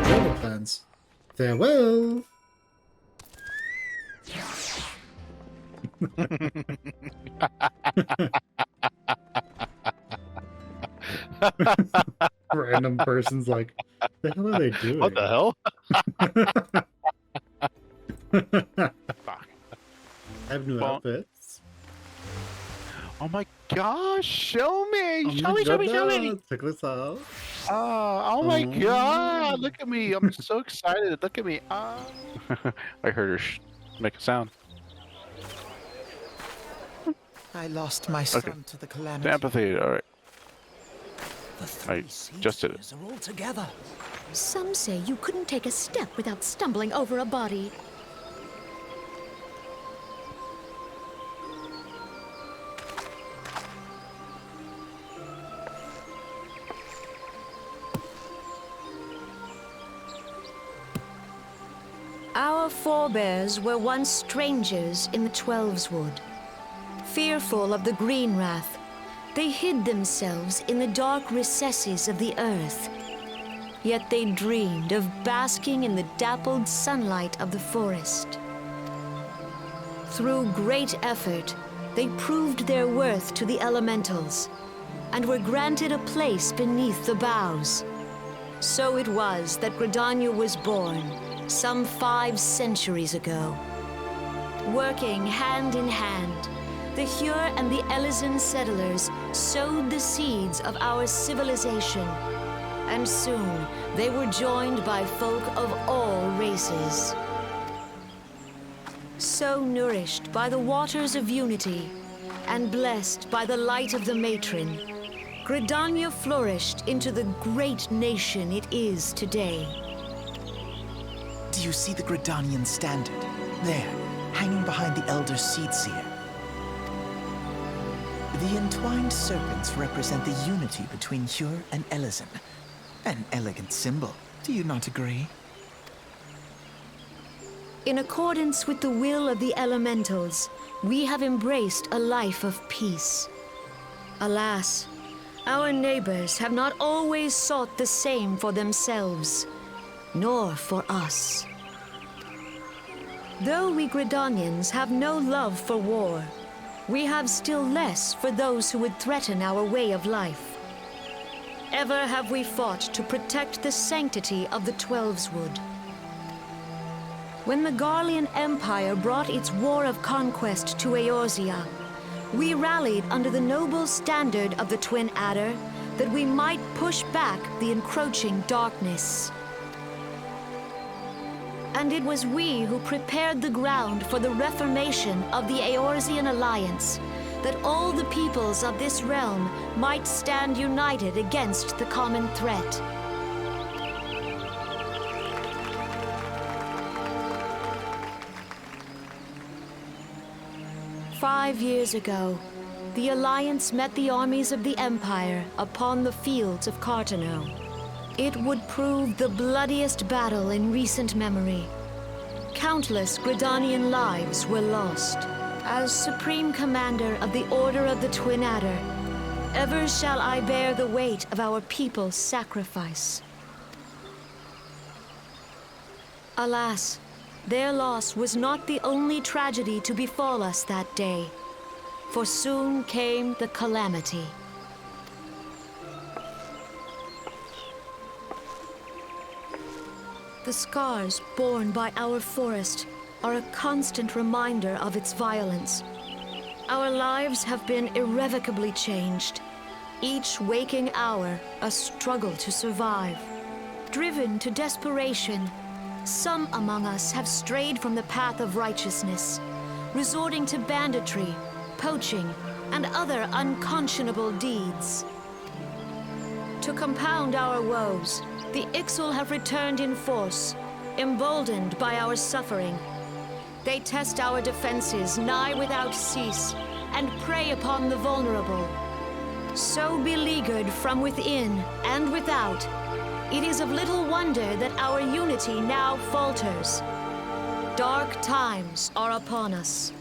Travel plans. Farewell. Random person's like, the hell are they doing? What the hell? Fuck. I have new outfits. Oh my gosh, show me! Oh Show me, show me, show me! Check this out. Oh my god, look at me. I'm so excited. Look at me. I heard her make a sound. I lost my son to the calamity. The empathy, alright. The three just did it. seeds are all together. Some say you couldn't take a step without stumbling over a body. Our forebears were once strangers in the Twelves Wood. Fearful of the green wrath, they hid themselves in the dark recesses of the earth. Yet they dreamed of basking in the dappled sunlight of the forest. Through great effort, they proved their worth to the elementals and were granted a place beneath the boughs. So it was that Gridania was born some 5 centuries ago. Working hand in hand, the Muir and the Alisaie settlers sowed the seeds of our civilization, and soon they were joined by folk of all races. So nourished by the waters of unity and blessed by the light of the matron, Gridania flourished into the great nation it is today. Do you see the Gridanian standard? There, hanging behind the Elder Seed Seer. The entwined serpents represent the unity between Muir and Alisaie. An elegant symbol, do you not agree? In accordance with the will of the elementals, we have embraced a life of peace. Alas, our neighbors have not always sought the same for themselves, nor for us. Though we Gridanians have no love for war, we have still less for those who would threaten our way of life. Ever have we fought to protect the sanctity of the Twelves Wood. When the Garlean Empire brought its war of conquest to Eorzea, we rallied under the noble standard of the Twin Adder that we might push back the encroaching darkness. And it was we who prepared the ground for the reformation of the Eorzean Alliance, that all the peoples of this realm might stand united against the common threat. "5 years ago, the Alliance met the armies of the Empire upon the fields of Cartano. It would prove the bloodiest battle in recent memory. Countless Gridanian lives were lost. As Supreme Commander of the Order of the Twin Adder, ever shall I bear the weight of our people's sacrifice. Alas, their loss was not the only tragedy to befall us that day, for soon came the calamity. The scars borne by our forest are a constant reminder of its violence. Our lives have been irrevocably changed, each waking hour a struggle to survive. Driven to desperation, some among us have strayed from the path of righteousness, resorting to banditry, poaching, and other unconscionable deeds. To compound our woes, the Ixal have returned in force, emboldened by our suffering. They test our defenses nigh without cease, and prey upon the vulnerable. So beleaguered from within and without, it is of little wonder that our unity now falters. Dark times are upon us.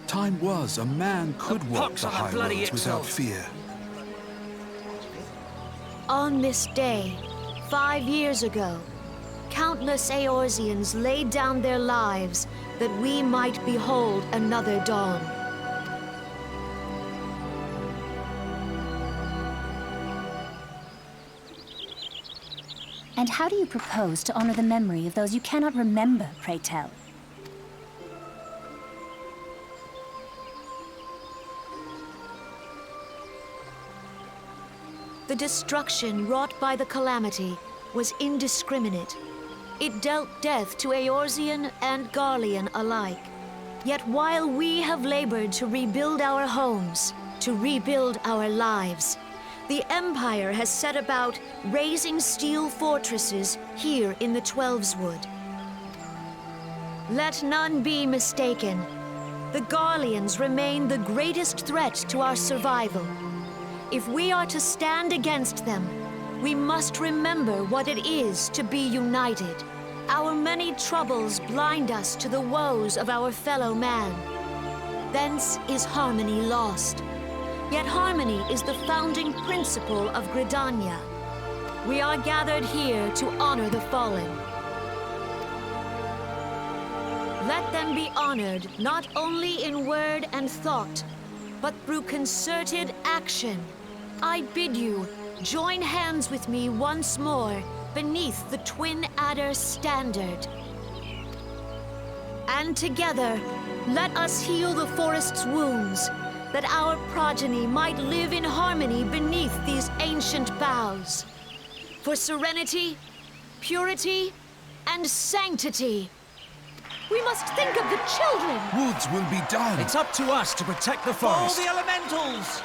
Time was a man could walk the high roads without fear. On this day, 5 years ago, countless Eorzeans laid down their lives that we might behold another dawn. And how do you propose to honor the memory of those you cannot remember, pray tell? The destruction wrought by the calamity was indiscriminate. It dealt death to Eorzean and Garlean alike. Yet while we have labored to rebuild our homes, to rebuild our lives, the Empire has set about raising steel fortresses here in the Twelveswood. Let none be mistaken. The Garleans remain the greatest threat to our survival. If we are to stand against them, we must remember what it is to be united. Our many troubles blind us to the woes of our fellow man. Thence is harmony lost. Yet harmony is the founding principle of Gridania. We are gathered here to honor the fallen. Let them be honored not only in word and thought, but through concerted action. I bid you, join hands with me once more beneath the Twin Adder standard. And together, let us heal the forest's wounds, that our progeny might live in harmony beneath these ancient boughs. For serenity, purity, and sanctity. We must think of the children! Woods will be done. It's up to us to protect the All forest. the elementals!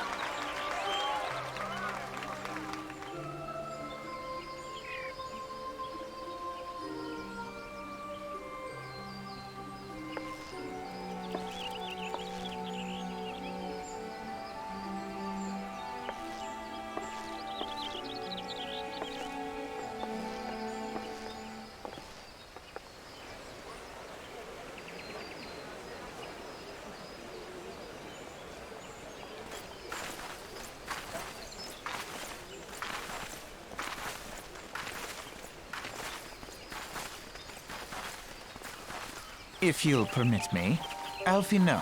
If you'll permit me, Alfie no.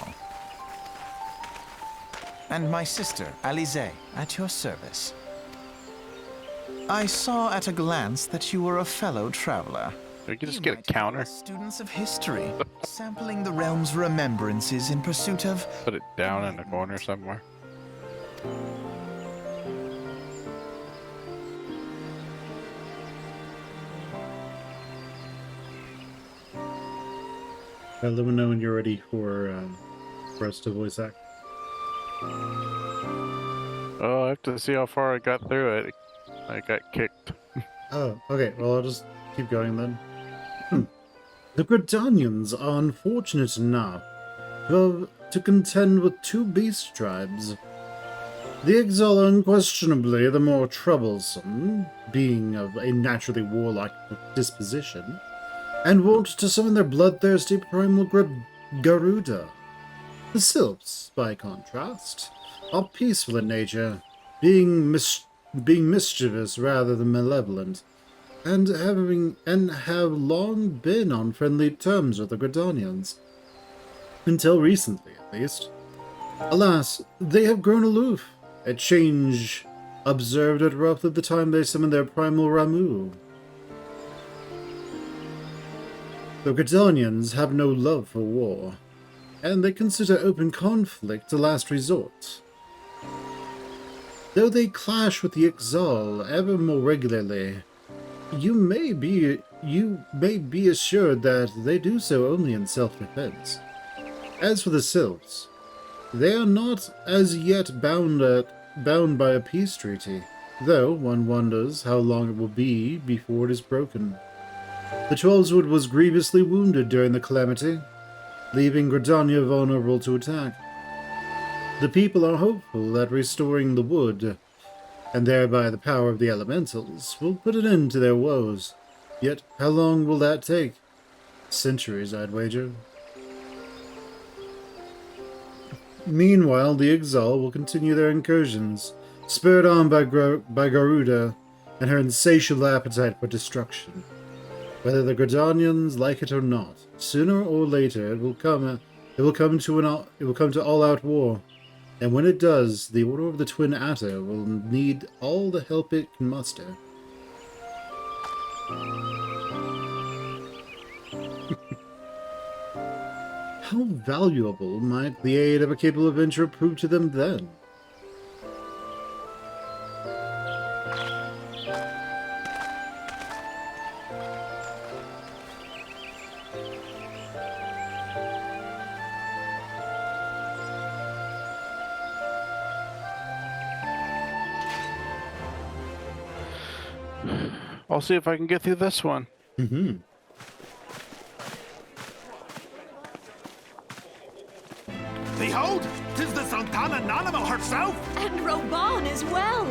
And my sister, Alisaie, at your service. I saw at a glance that you were a fellow traveler. We can just You get a might be counter, Students of history, sampling the realm's remembrances in pursuit of... put it down in the corner somewhere. Let me know when you're ready for us to voice act. Oh, I have to see how far I got through it. I got kicked. Oh, okay. Well, I'll just keep going then. The Gridanians are unfortunate enough to contend with two beast tribes. The Exile are unquestionably the more troublesome, being of a naturally warlike disposition, and wont to summon their bloodthirsty primal Garuda. The Sylphs, by contrast, are peaceful in nature, being mischievous rather than malevolent, and have long been on friendly terms with the Gridanians. Until recently, at least. Alas, they have grown aloof, a change observed at roughly the time they summoned their primal Ramu. The Gridanians have no love for war, and they consider open conflict a last resort. Though they clash with the Exile ever more regularly, you may be assured that they do so only in self-defense. As for the Sylphs, they are not as yet bound by a peace treaty, though one wonders how long it will be before it is broken. The Twelveswood was grievously wounded during the calamity, leaving Gridania vulnerable to attack. The people are hopeful that restoring the wood, and thereby the power of the elementals, will put an end to their woes. Yet how long will that take? Centuries, I'd wager. Meanwhile, the Exile will continue their incursions, spurred on by Garuda, and her insatiable appetite for destruction. Whether the Gridanians like it or not, sooner or later it will come to all-out war. And when it does, the Order of the Twin Atta will need all the help it can muster. How valuable might the aid of a capable adventurer prove to them then? I'll see if I can get through this one. Mm-hmm. Behold, 'tis the Sultana Nanima herself! And Reborn as well!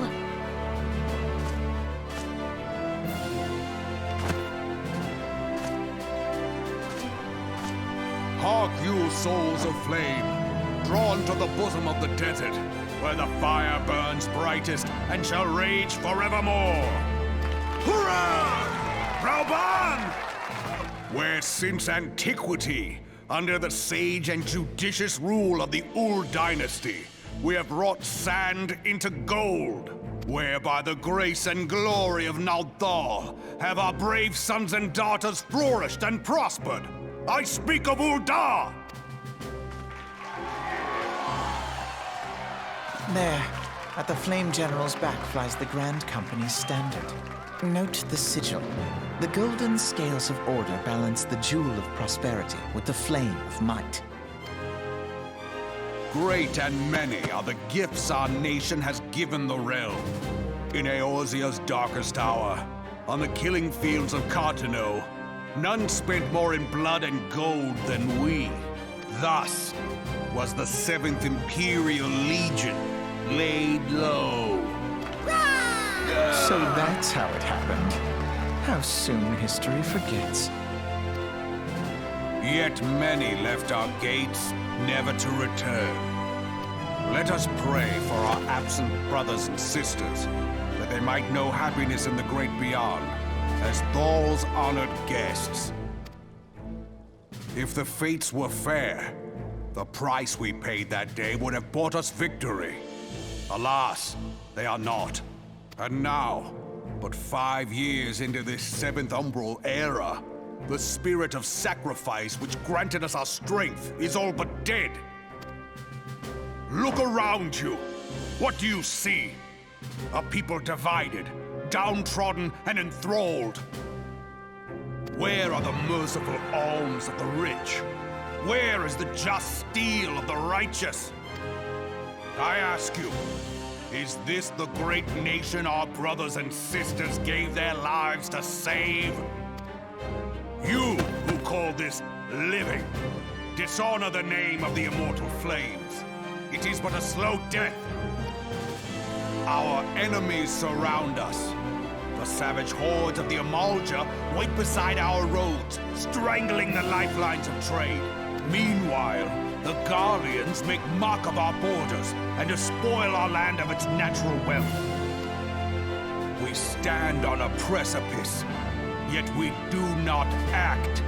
Hark you, souls of flame, drawn to the bosom of the desert, where the fire burns brightest and shall rage forevermore. Hurrah! Reborn! Where since antiquity, under the sage and judicious rule of the Ul dynasty, we have wrought sand into gold, where by the grace and glory of Naldar have our brave sons and daughters flourished and prospered. I speak of Ul'dah! There, at the Flame General's back flies the Grand Company's standard. Note the sigil. The golden scales of order balance the jewel of prosperity with the flame of might. Great and many are the gifts our nation has given the realm. In Eorzea's darkest hour, on the killing fields of Cartano, none spent more in blood and gold than we. Thus was the 7th Imperial Legion laid low. So that's how it happened. How soon history forgets. Yet many left our gates, never to return. Let us pray for our absent brothers and sisters, that they might know happiness in the great beyond, as Thal's honored guests. If the fates were fair, the price we paid that day would have bought us victory. Alas, they are not. And now, but 5 years into this 7th Umbral era, the spirit of sacrifice which granted us our strength is all but dead. Look around you. What do you see? A people divided, downtrodden, and enthralled. Where are the merciful alms of the rich? Where is the just steel of the righteous? I ask you, is this the great nation our brothers and sisters gave their lives to save? You who call this living, dishonor the name of the immortal flames. It is but a slow death. Our enemies surround us. The savage hordes of the Amalja wait beside our roads, strangling the lifelines of trade. Meanwhile, the Garleans make mock of our borders and despoil our land of its natural wealth. We stand on a precipice, yet we do not act.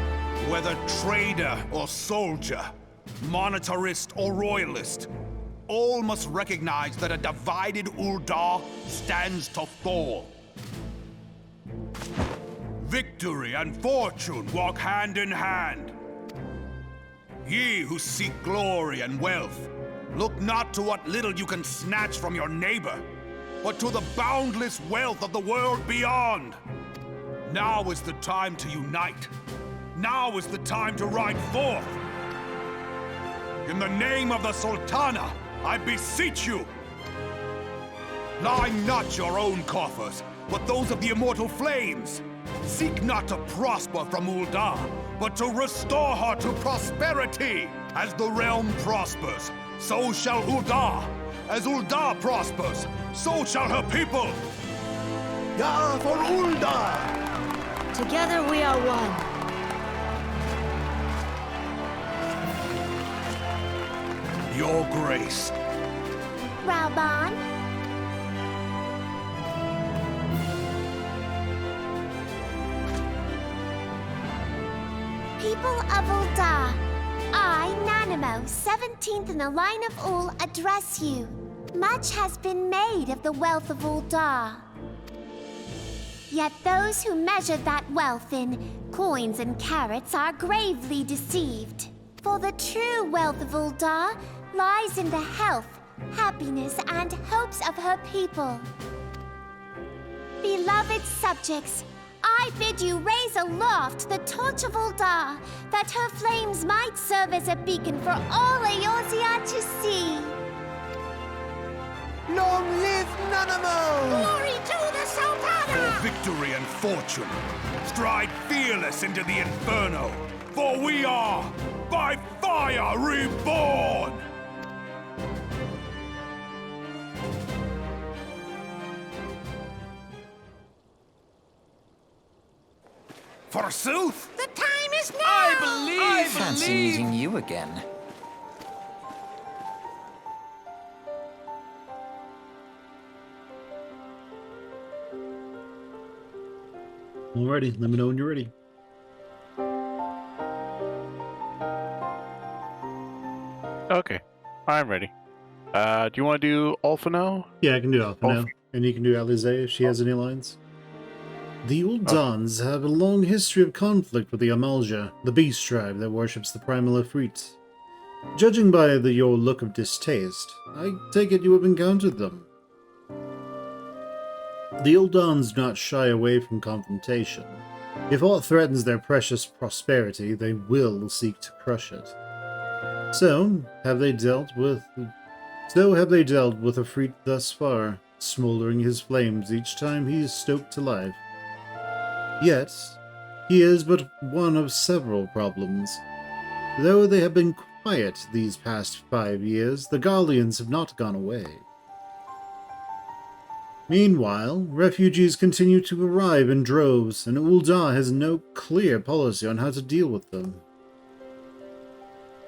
Whether trader or soldier, monetarist or royalist, all must recognize that a divided Ul'dah stands to fall. Victory and fortune walk hand in hand. Ye who seek glory and wealth, look not to what little you can snatch from your neighbor, but to the boundless wealth of the world beyond. Now is the time to unite. Now is the time to ride forth. In the name of the Sultana, I beseech you, line not your own coffers, but those of the immortal flames. Seek not to prosper from Ul'dah, but to restore her to prosperity. As the realm prospers, so shall Ul'dah. As Ul'dah prospers, so shall her people. Ya for Ul'dah! Together we are one. Your grace. Raoban? People of Ul'dah, I, Nanimo, 17th in the line of Ul, address you. Much has been made of the wealth of Ul'dah. Yet those who measured that wealth in coins and carats are gravely deceived. For the true wealth of Ul'dah lies in the health, happiness, and hopes of her people. Beloved subjects, I bid you raise aloft the torch of Ul'dah, that her flames might serve as a beacon for all Eorzea to see. Long live Nanamo! Glory to the Sultana! For victory and fortune, stride fearless into the inferno, for we are, by fire, reborn! Forsooth? The time is now! I fancy meeting you again. Alrighty, let me know when you're ready. Okay, I'm ready. Do you want to do Alpha now? Yeah, I can do Alpha now. And you can do Alisaie if she has any lines. The Uldans have a long history of conflict with the Amalja, the beast tribe that worships the primal Ifrit. Judging by your look of distaste, I take it you have encountered them. The Uldans do not shy away from confrontation. If aught threatens their precious prosperity, they will seek to crush it. So have they dealt with Ifrit thus far, smoldering his flames each time he is stoked to life. Yet, he is but one of several problems. Though they have been quiet these past 5 years, the Garleans have not gone away. Meanwhile, refugees continue to arrive in droves, and Ul'dah has no clear policy on how to deal with them.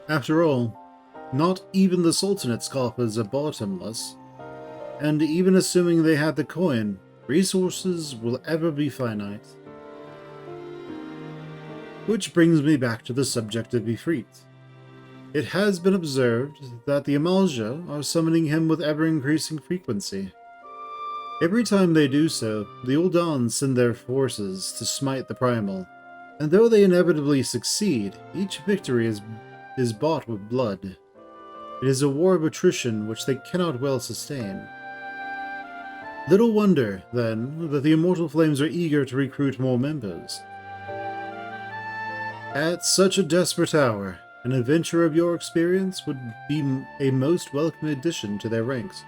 After all, not even the Sultanate's coffers are bottomless, and even assuming they had the coin, resources will ever be finite. Which brings me back to the subject of Ifrit. It has been observed that the Amalja are summoning him with ever-increasing frequency. Every time they do so, the Uldans send their forces to smite the primal, and though they inevitably succeed, each victory is bought with blood. It is a war of attrition which they cannot well sustain. Little wonder, then, that the Immortal Flames are eager to recruit more members. At such a desperate hour, an adventurer of your experience would be a most welcome addition to their ranks.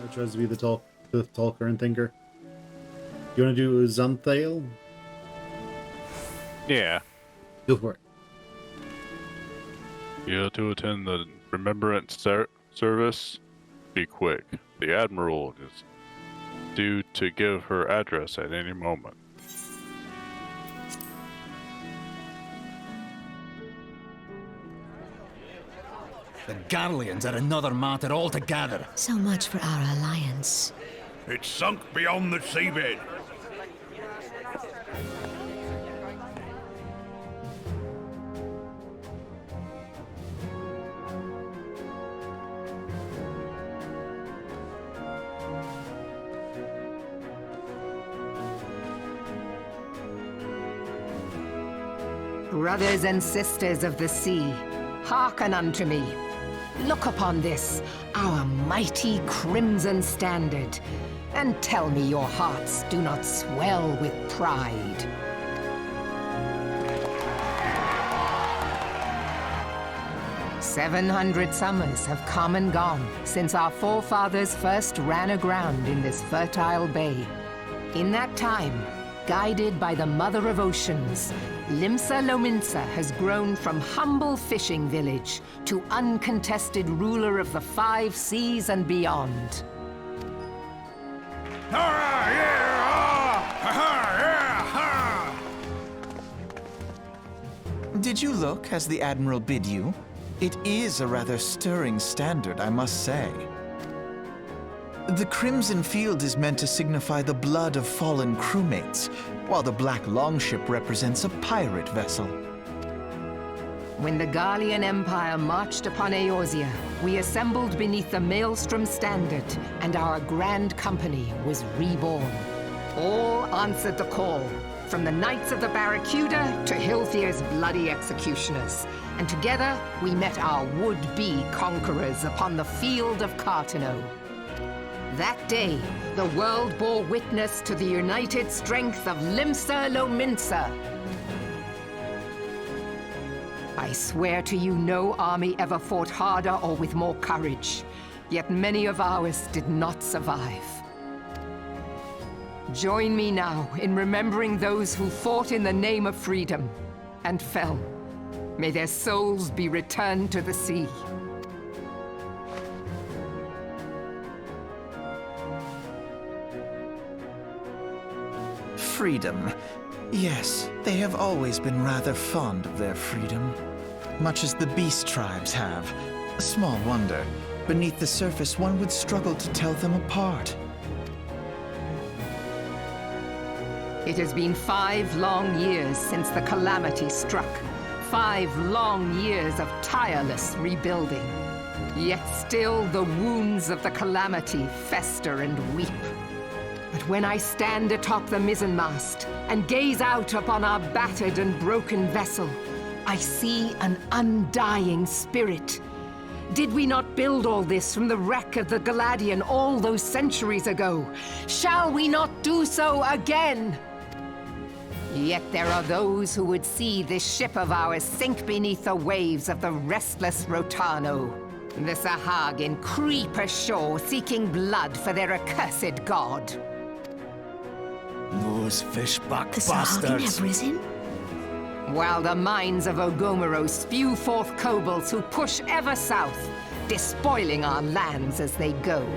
I tries to be the talker and thinker. You want to do Xanthale? Yeah. Go for it. You to attend the remembrance service? Be quick. The Admiral is due to give her address at any moment. The Garleans are another matter altogether. So much for our alliance. It's sunk beyond the seabed. Brothers and sisters of the sea, hearken unto me. Look upon this, our mighty crimson standard, and tell me your hearts do not swell with pride. "700 summers have come and gone since our forefathers first ran aground in this fertile bay. In that time, guided by the Mother of Oceans, Limsa Lominsa has grown from humble fishing village to uncontested ruler of the 5 seas and beyond. Did you look as the Admiral bid you? It is a rather stirring standard, I must say. The crimson field is meant to signify the blood of fallen crewmates, while the black longship represents a pirate vessel. When the Garlean Empire marched upon Eorzea, we assembled beneath the Maelstrom standard, and our grand company was reborn. All answered the call, from the Knights of the Barracuda to Hilthier's bloody executioners. And together, we met our would-be conquerors upon the field of Cartano. That day, the world bore witness to the united strength of Limsa Lominsa. I swear to you, no army ever fought harder or with more courage, yet many of ours did not survive. Join me now in remembering those who fought in the name of freedom and fell. May their souls be returned to the sea. Freedom. Yes, they have always been rather fond of their freedom. Much as the beast tribes have. Small wonder. Beneath the surface, one would struggle to tell them apart. It has been 5 long years since the calamity struck. 5 long years of tireless rebuilding. Yet still the wounds of the calamity fester and weep. But when I stand atop the mizzenmast and gaze out upon our battered and broken vessel, I see an undying spirit. Did we not build all this from the wreck of the Galadian all those centuries ago? Shall we not do so again? Yet there are those who would see this ship of ours sink beneath the waves of the restless Rotano. The Sahagin creep ashore seeking blood for their accursed god. Those fishbuck The Sahagin have risen? While the mines of Ogomoro spew forth kobolds who push ever south, despoiling our lands as they go.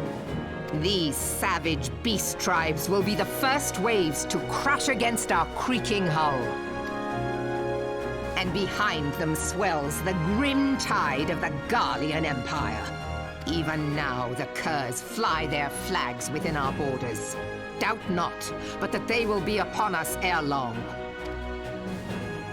These savage beast tribes will be the first waves to crash against our creaking hull. And behind them swells the grim tide of the Garlean Empire. Even now the curs fly their flags within our borders. Doubt not, but that they will be upon us ere long.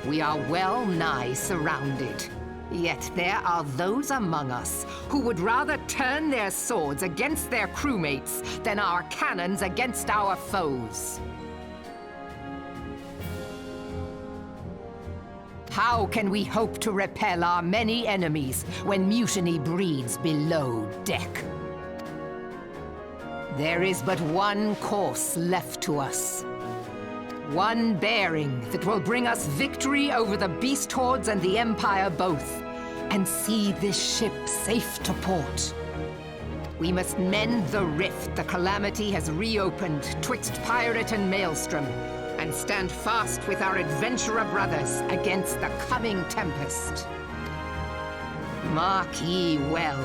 We are well nigh surrounded. Yet there are those among us who would rather turn their swords against their crewmates than our cannons against our foes. How can we hope to repel our many enemies when mutiny breeds below deck? There is but one course left to us. One bearing that will bring us victory over the beast hordes and the Empire both, and see this ship safe to port. We must mend the rift the calamity has reopened twixt pirate and maelstrom, and stand fast with our adventurer brothers against the coming tempest. Mark ye well.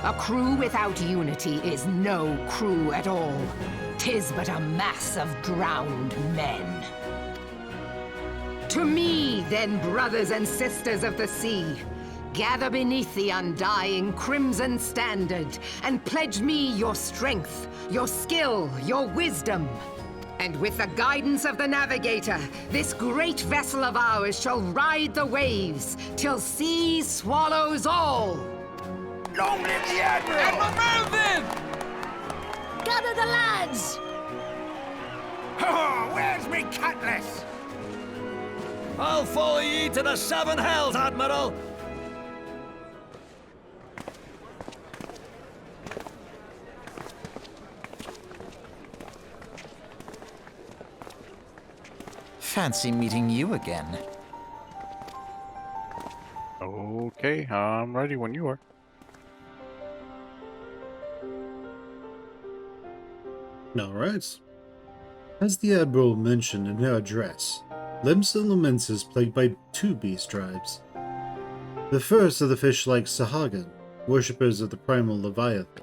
A crew without unity is no crew at all. 'Tis but a mass of drowned men. To me, then, brothers and sisters of the sea, gather beneath the undying crimson standard and pledge me your strength, your skill, your wisdom. And with the guidance of the navigator, this great vessel of ours shall ride the waves till sea swallows all. Long live the Admiral! Admiral, move Gather the lads! Oh, where's me cutlass? I'll follow ye to the 7 hells, Admiral! Fancy meeting you again. Okay, I'm ready when you are. Alright. As the Admiral mentioned in her address, Limsa Lominsa is plagued by 2 beast tribes. The first are the fish-like Sahagin, worshippers of the primal Leviathan.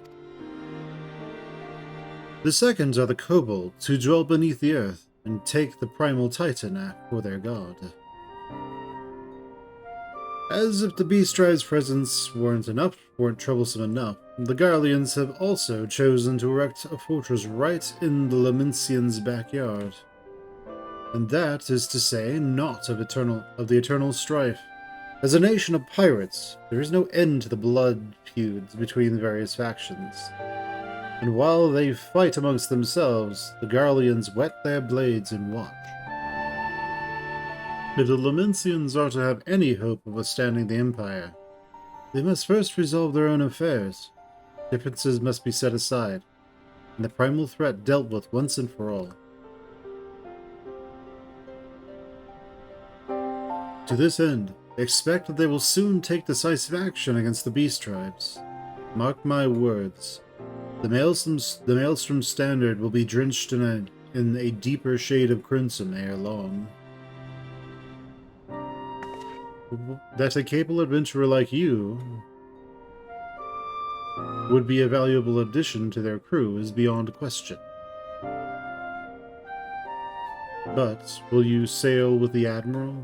The second are the kobolds, who dwell beneath the earth and take the primal Titan for their god. As if the Beast Tribe's presence weren't troublesome enough, the Garleans have also chosen to erect a fortress right in the Lemnincians' backyard. And that is to say, not of the eternal strife. As a nation of pirates, there is no end to the blood feuds between the various factions. And while they fight amongst themselves, the Garleans whet their blades and watch. If the Lemnincians are to have any hope of withstanding the Empire, they must first resolve their own affairs. Differences must be set aside, and the primal threat dealt with once and for all. To this end, expect that they will soon take decisive action against the Beast Tribes. Mark my words, the Maelstrom Standard will be drenched in a deeper shade of crimson ere long. That a capable adventurer like you would be a valuable addition to their crew is beyond question. But will you sail with the Admiral?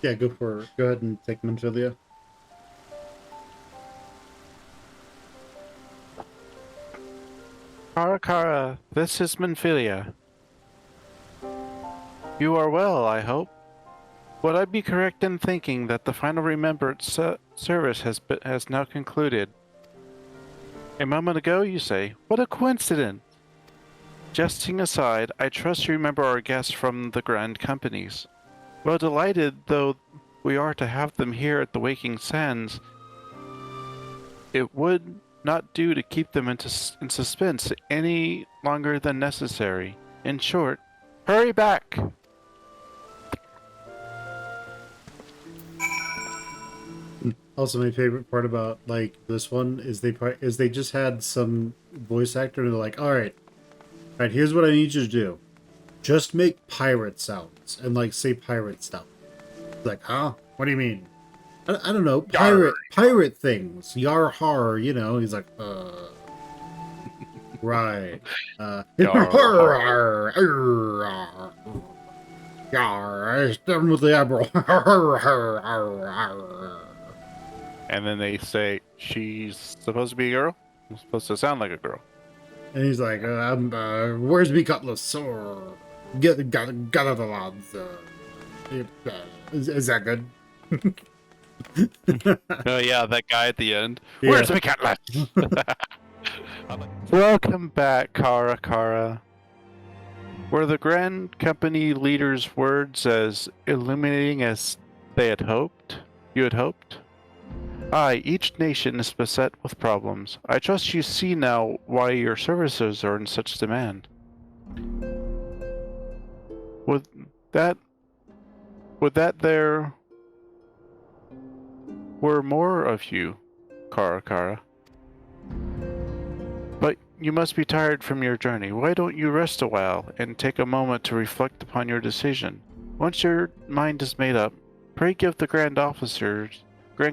Yeah, go ahead and take Manfilia. Kara, this is Manfilia. You are well, I hope. Would I be correct in thinking that the final remembrance service has now concluded? A moment ago, you say? What a coincidence! Jesting aside, I trust you remember our guests from the Grand Companies. Well, delighted though we are to have them here at the Waking Sands, it would not do to keep them in suspense any longer than necessary. In short, hurry back! Also, my favorite part about this one is they just had some voice actor and they're like, all right, here's what I need you to do. Just make pirate sounds and say pirate stuff. Like, huh? What do you mean? I don't know. Pirate things. Yar har, He's like, right. Yar, I stand with the Admiral. And then they say, she's supposed to be a girl? I'm supposed to sound like a girl. And he's like, where's me cutlass? Or get out of the lads. Is that good? Oh yeah, that guy at the end. Yeah. Where's my cutlass? Welcome back, Kara. Were the Grand Company leaders' words as illuminating as they had hoped? You had hoped? Aye, each nation is beset with problems. I trust you see now why your services are in such demand. Would that there were more of you, Kara. But you must be tired from your journey. Why don't you rest a while and take a moment to reflect upon your decision? Once your mind is made up, pray give the Grand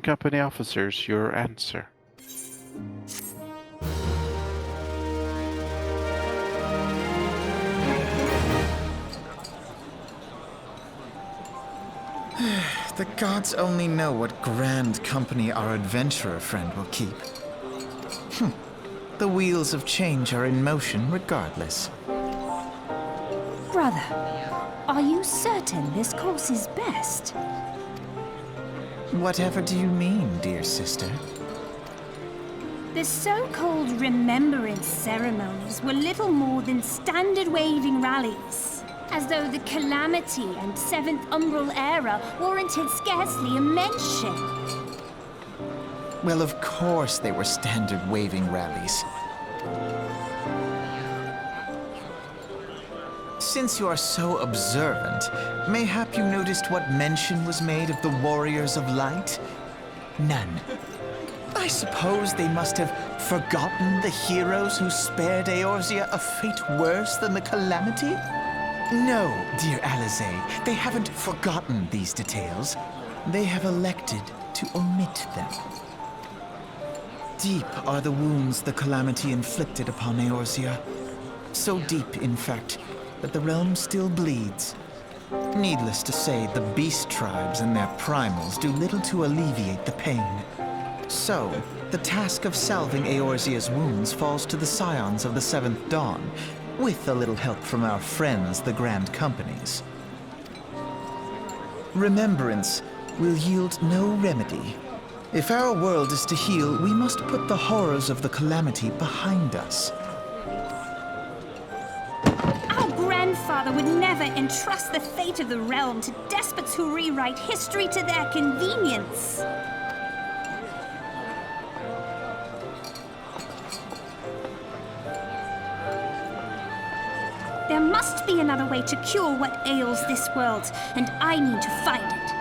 Company officers your answer. The gods only know what Grand Company our adventurer friend will keep. The wheels of change are in motion regardless. Brother, are you certain this course is best? Whatever do you mean, dear sister? The so-called remembrance ceremonies were little more than standard waving rallies, as though the Calamity and Seventh Umbral era warranted scarcely a mention. Well, of course they were standard waving rallies. Since you are so observant, mayhap you noticed what mention was made of the Warriors of Light? None. I suppose they must have forgotten the heroes who spared Eorzea a fate worse than the Calamity? No, dear Alisaie, they haven't forgotten these details. They have elected to omit them. Deep are the wounds the calamity inflicted upon Eorzea. So deep, in fact, that the realm still bleeds. Needless to say, the beast tribes and their primals do little to alleviate the pain. So, the task of salving Eorzea's wounds falls to the scions of the Seventh Dawn, with a little help from our friends, the Grand Companies. Remembrance will yield no remedy. If our world is to heal, we must put the horrors of the calamity behind us. Our grandfather would never entrust the fate of the realm to despots who rewrite history to their convenience. There must be another way to cure what ails this world, and I need to find it.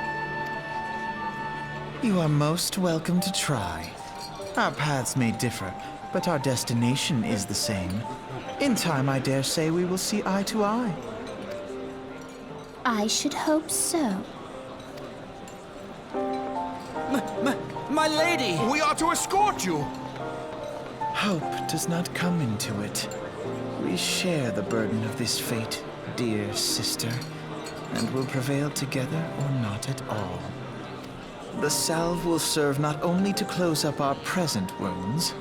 You are most welcome to try. Our paths may differ, but our destination is the same. In time, I dare say we will see eye to eye. I should hope so. My lady! We are to escort you! Hope does not come into it. We share the burden of this fate, dear sister, and will prevail together or not at all. The salve will serve not only to close up our present wounds,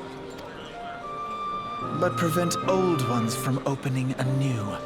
but prevent old ones from opening anew.